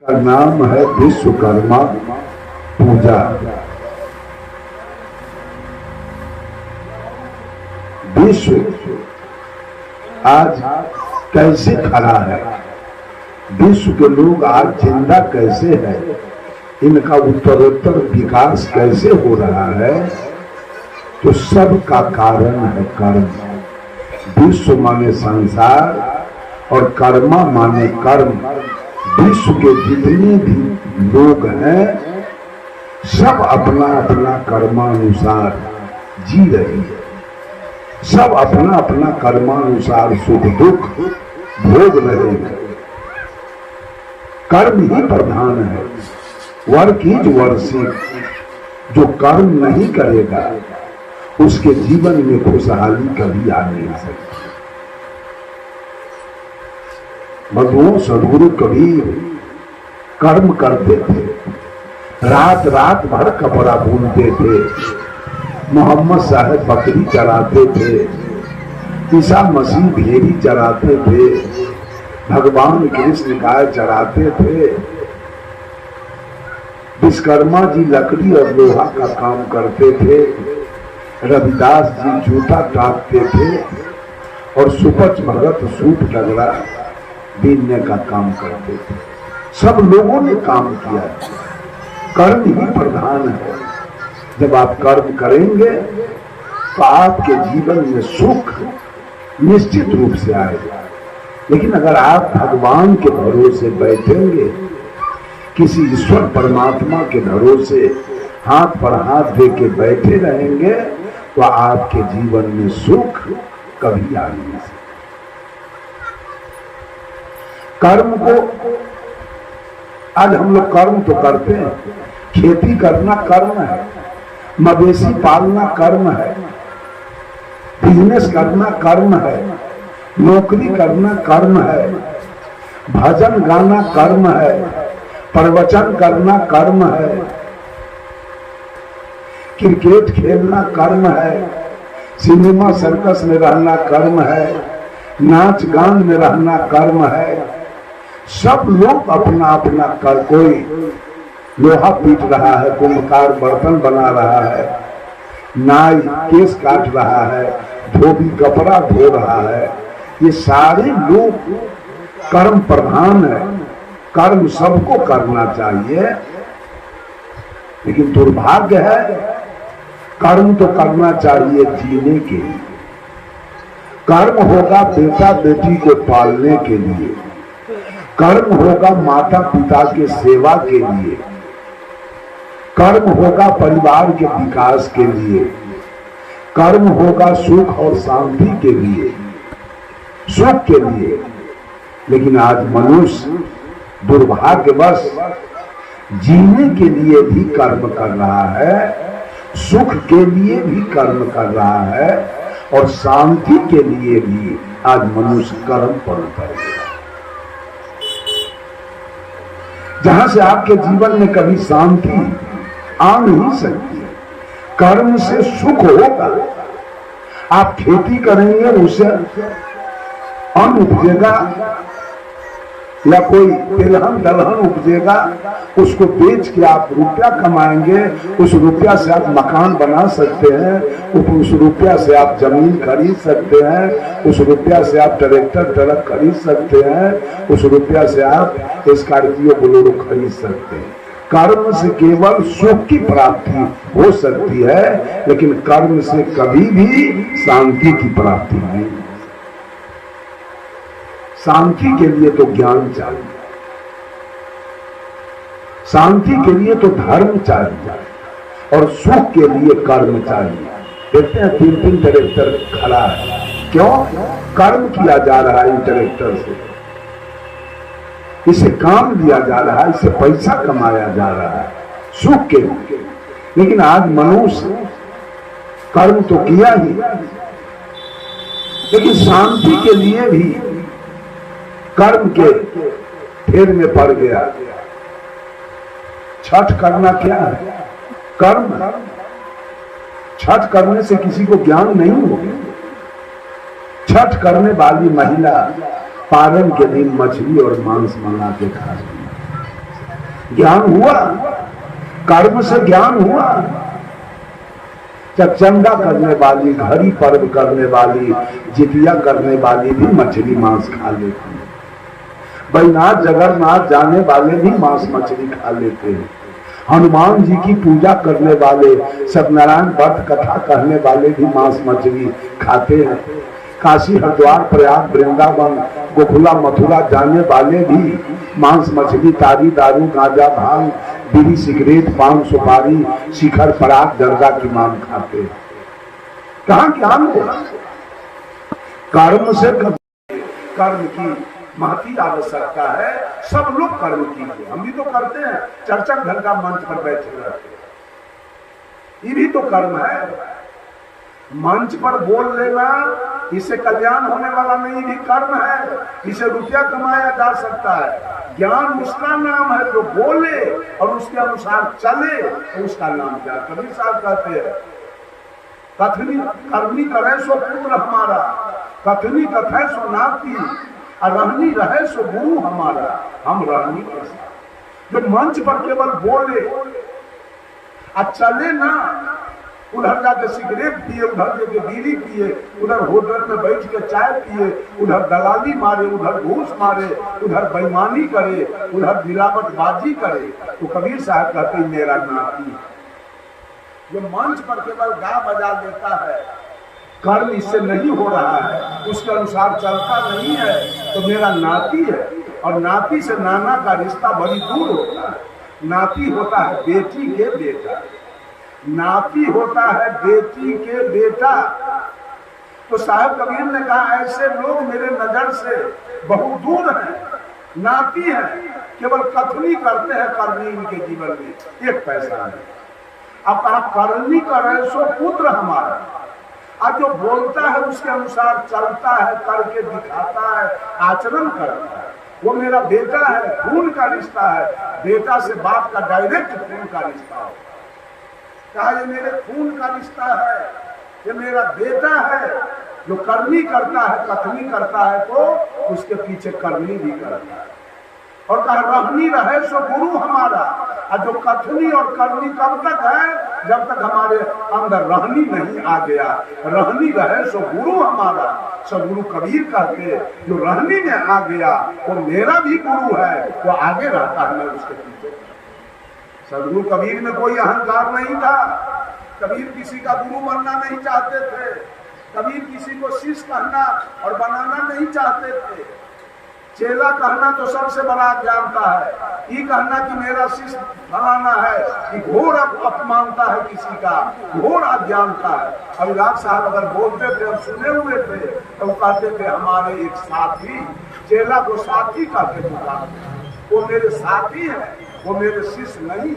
का नाम है विश्वकर्मा पूजा। विश्व आज कैसे खड़ा है, विश्व के लोग आज जिंदा कैसे है, इनका उत्तरोत्तर विकास कैसे हो रहा है, तो सब का कारण है कर्म। विश्व माने संसार और कर्मा माने कर्म। विश्व के जितने भी लोग हैं सब अपना अपना कर्मानुसार जी रहे हैं, सब अपना अपना कर्मानुसार सुख दुख भोग रहे हैं। कर्म ही प्रधान है। Work is worship. जो कर्म नहीं करेगा उसके जीवन में खुशहाली कभी आ नहीं सकती। भगवान सदगुरु कबीर कर्म करते थे, रात रात भर कपड़ा बुनते थे, मोहम्मद साहब बकरी चराते थे, ईसा मसीह भेड़ी चराते थे, भगवान कृष्ण गाय चराते थे, विश्वकर्मा जी लकड़ी और लोहा का काम करते थे, रविदास जी जूता टापते थे और सुपच भगत सूट डगरा बीनने का काम करते थे। सब लोगों ने काम किया। कर्म ही प्रधान है। जब आप कर्म करेंगे तो आपके जीवन में सुख निश्चित रूप से आएगा। लेकिन अगर आप भगवान के भरोसे बैठेंगे, किसी ईश्वर परमात्मा के भरोसे हाथ पर हाथ दे के बैठे रहेंगे, तो आपके जीवन में सुख कभी आ नहीं सकता। कर्म को आज हम लोग कर्म तो करते हैं। खेती करना कर्म है, मवेशी पालना कर्म है, बिजनेस करना कर्म है, नौकरी करना कर्म है, भजन गाना कर्म है, प्रवचन करना कर्म है, क्रिकेट खेलना कर्म है, सिनेमा सर्कस में रहना कर्म है, नाच गान में रहना कर्म है। सब लोग अपना अपना कर, कोई लोहा पीट रहा है, कुम्भकार बर्तन बना रहा है, नाई केस काट रहा है, धोबी कपड़ा धो रहा है। ये सारे लोग कर्म प्रधान है। कर्म सबको करना चाहिए, लेकिन दुर्भाग्य है कर्म तो करना चाहिए जीने के लिए। कर्म होगा बेटा बेटी को पालने के लिए, कर्म होगा माता पिता के सेवा के लिए, कर्म होगा परिवार के विकास के लिए, कर्म होगा सुख और शांति के लिए, सुख के लिए। लेकिन आज मनुष्य दुर्भाग्यवश जीने के लिए भी कर्म कर रहा है, सुख के लिए भी कर्म कर रहा है, और शांति के लिए भी आज मनुष्य कर्म पर उतर गया। जहां से आपके जीवन में कभी शांति आ नहीं सकती। कर्म से सुख होगा। आप खेती करेंगे, उससे अन्न उपजेगा, या कोई तिलहन दलहन उपजेगा, उसको बेच के आप रुपया कमाएंगे। उस रुपया से आप मकान बना सकते हैं, उस रुपया से आप जमीन खरीद सकते हैं, उस रुपया से आप ट्रैक्टर ट्रक खरीद सकते हैं, उस रुपया से आप स्कॉर्पियो बोलेरो खरीद सकते हैं। कर्म से केवल सुख की प्राप्ति हो सकती है, लेकिन कर्म से कभी भी शांति की प्राप्ति नहीं। शांति के लिए तो ज्ञान चाहिए, शांति के लिए तो धर्म चाहिए, और सुख के लिए कर्म चाहिए। देखते हैं 3-3 ट्रैक्टर खड़ा है, क्यों? कर्म किया जा रहा है इन ट्रैक्टर से, इसे काम दिया जा रहा है, इसे पैसा कमाया जा रहा है सुख के लिए। लेकिन आज मनुष्य कर्म तो किया ही, लेकिन शांति के लिए भी कर्म के फेर में पड़ गया। छठ करना क्या है? कर्म। छठ करने से किसी को ज्ञान नहीं होगा। छठ करने वाली महिला पारण के दिन मछली और मांस बना के खाती है। ज्ञान हुआ, कर्म से ज्ञान हुआ। चंदा करने वाली, घड़ी पर्व करने वाली, जितिया करने वाली भी मछली मांस खा लेती है। बैनाथ जगन्नाथ जाने वाले भी मांस मछली खा लेते हैं। हनुमान जी की पूजा करने वाले, सत्यनारायण व्रत कथा कहने वाले भी मांस मछली खाते हैं। काशी हरिद्वार प्रयाग वृंदावन गोकुला मथुरा जाने वाले भी मांस मछली, तारी दारू गांजा भांग बीड़ी सिगरेट पान सुपारी शिखर पराग दर्जा की मांग खाते हैं। कहाँ ज्ञान हो? कर्म से कर्म की महती आवश्यकता है। सब लोग कर्म कीजिए, हम भी तो करते हैं, चर्चा घंटा मंच पर बैठे रहते हैं, ये भी तो कर्म है। मंच पर बोल लेना इससे कल्याण होने वाला नहीं, भी कर्म है। इसे रुपया कमाया जा सकता है। ज्ञान उसका नाम है जो बोले और उसके अनुसार चले, तो उसका नाम क्या? कबीर साहब कहते हैं, कथनी करनी करे सो पुत्र हमारा, कथनी कथे सो नाती, रहनी रहे सो गुरु हमारा। हम रहनी जो मंच पर केवल बोले और चले ना, उधर जाके सिगरेट पिए, उधर जाके बीड़ी पिए, उधर होटल में बैठ के चाय पिए, उधर दलाली मारे, उधर घूस मारे, उधर बेईमानी करे, उधर मिलावटबाजी करे, तो कबीर साहब कहते मेरा नाती। जो मंच पर केवल गा बजा देता है, कर्म इससे नहीं हो रहा है, उसके अनुसार चलता नहीं है, तो मेरा नाती है। और नाती से नाना का रिश्ता बड़ी दूर होता है। नाती होता है बेटी के बेटा, नाती होता है बेटी के बेटा। तो साहब कबीर ने कहा ऐसे लोग मेरे नजर से बहुत दूर हैं, नाती हैं, केवल कथनी करते हैं, करनी इनके जीवन में एक पैसा नहीं। अब आप करनी करे सो पुत्र हमारा, अब जो बोलता है उसके अनुसार चलता है, करके दिखाता है, आचरण करता है, वो मेरा बेटा है। खून का रिश्ता है, बेटा से बाप का डायरेक्ट खून का रिश्ता है। कहा ये मेरे खून का रिश्ता है, ये मेरा बेटा है। जो करनी करता है, कथनी करता है, तो उसके पीछे करनी भी करता है। और कहा रहनी रहे सो गुरु हमारा। और जो कथनी और करनी कब तक है? जब तक हमारे अंदर रहनी नहीं आ गया। रहनी रहे सो गुरु हमारा। सदगुरु कबीर कहते जो रहनी में आ गया वो मेरा भी गुरु है, वो आगे रहता है, मैं उसके पीछे। सदगुरु कबीर में कोई अहंकार नहीं था। कबीर किसी का गुरु बनना नहीं चाहते थे। कबीर किसी को शिष्य कहना और बनाना नहीं चाहते थे। चेला कहना तो सबसे बड़ा अज्ञानता है। ये कहना कि मेरा शिष्य फलाना है, कि घोर अपमानता है, किसी का घोर अज्ञानता है। अभिलाष साहब अगर बोलते थे, हम सुने हुए थे, तो वो कहते थे हमारे एक साथी, चेला को साथी कहते पुकारते, वो मेरे साथी है, वो मेरे शिष्य नहीं।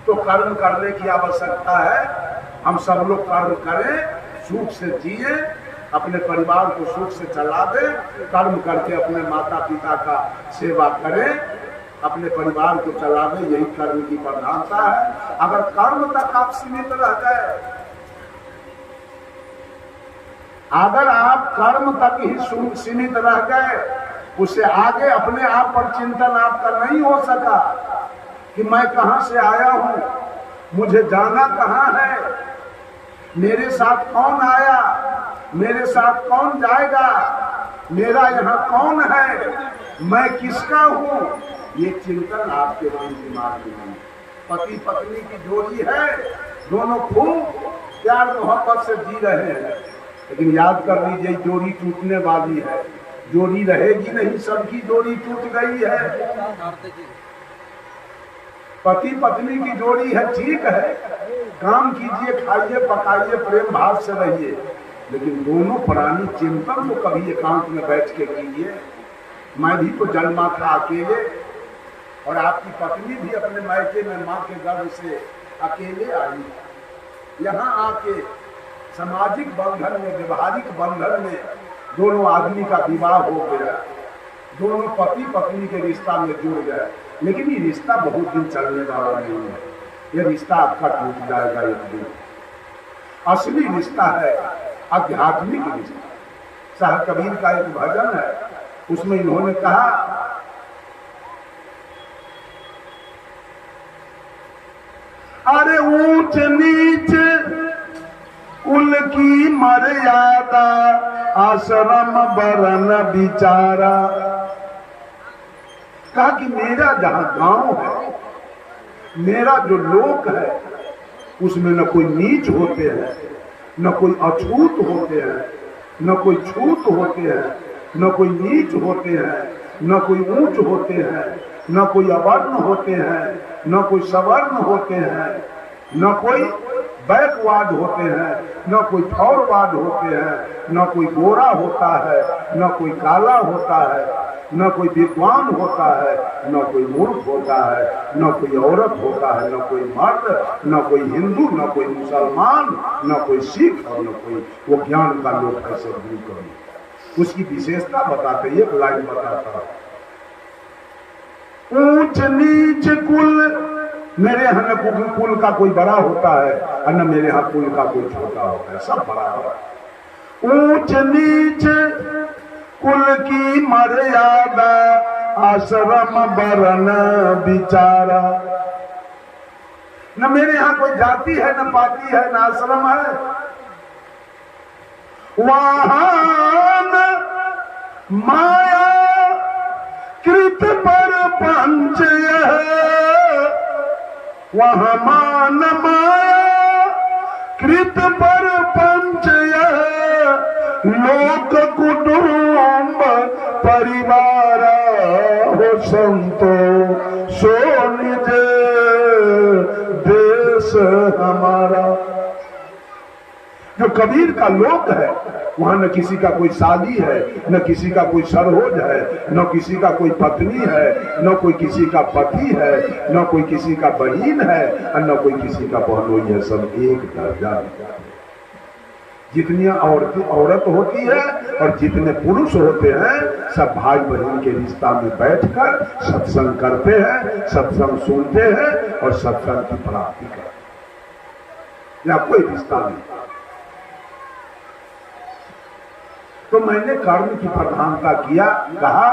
तो कर्म करने की आवश्यकता है। हम सब लोग कर्म करें, सुख से जिए, अपने परिवार को सुख से चला दे। कर्म करके अपने माता पिता का सेवा करें, अपने परिवार को चला दे, यही कर्म की प्रधानता है। अगर कर्म तक आप सीमित रह गए, अगर आप कर्म तक ही सीमित रह गए, उससे आगे अपने आप पर चिंतन आपका नहीं हो सका कि मैं कहां से आया हूं, मुझे जाना कहां है, मेरे साथ कौन आया, मेरे साथ कौन जाएगा, मेरा यहाँ कौन है, मैं किसका हूँ, ये चिंतन आपके दिमाग में नहीं। पति पत्नी की जोड़ी है, दोनों खूब प्यार मोहब्बत से जी रहे हैं, लेकिन याद कर लीजिए जोड़ी टूटने वाली है, जोड़ी रहेगी नहीं, सबकी जोड़ी टूट गई है। पति पत्नी की जोड़ी है, ठीक है, काम कीजिए, खाइए पकाइए, प्रेम भाव से रहिए, लेकिन दोनों प्राणी चिंतन तो कभी एकांत में बैठ के कीजिए। मैं भी तो जन्मा था अकेले, और आपकी पत्नी भी अपने मायके में माँ के गर्भ से अकेले आई। यहाँ आके सामाजिक बंधन में, व्यवहारिक बंधन में दोनों आदमी का विवाह हो गया, दोनों पति पत्नी के रिश्ता में जुड़ गए, लेकिन ये रिश्ता बहुत दिन चलने वाला नहीं है। ये रिश्ता आपका टूट जाएगा एक दिन। असली रिश्ता है आध्यात्मिक रिश्ता। साहब कबीर का एक भजन है, उसमें इन्होंने कहा अरे ऊंच नीच कुल की मर्यादा आश्रम वरण बिचारा। कहा कि मेरा जहां गांव है, मेरा जो लोक है, उसमें न कोई नीच होते हैं, न कोई अछूत होते हैं, न कोई छूत होते हैं, न कोई नीच होते हैं, न कोई ऊंच होते हैं, न कोई अवर्ण होते हैं, न कोई सवर्ण होते हैं, न कोई बैकवाद होते हैं, न कोई फॉरवाद होते हैं, न कोई गोरा होता है, न कोई काला होता है, न कोई विद्वान होता है, न कोई मूर्ख होता है, न कोई औरत होता है, न कोई मर्द, न कोई हिंदू, न कोई मुसलमान, न कोई सिख और न कोई वो ज्ञान का लोग है सदगुरु कवि। उसकी विशेषता बताते एक लाइन बताता, ऊंच नीच कुल, मेरे यहाँ न कुल का कोई बड़ा होता है और न मेरे यहाँ कुल का कोई छोटा होता है, सब बड़ा है। ऊंच नीच कुल की मर्यादा आश्रम वरण बिचारा। न मेरे यहाँ कोई जाति है, न पाति है, न आश्रम है। वाहन माया कृत पर पंच वहाँ मान माया कृत पर पंच लोक कुटुंब परिवार हो संतो सो निज देश हमारा। जो कबीर का लोक है वहां न किसी का कोई शादी है, न किसी का कोई सरहोज है, न किसी का कोई पत्नी है, न कोई किसी का पति है, न कोई किसी का बहन है और न कोई किसी का बहनोई है, सब एक दर्जा। जितनी औरत होती है और जितने पुरुष होते हैं सब भाई बहन के रिश्ता में बैठकर सत्संग करते हैं, सत्संग सुनते हैं और सत्संग की प्राप्ति करते हैं, या कोई रिश्ता नहीं। तो मैंने कर्म की प्रधानता किया, कहा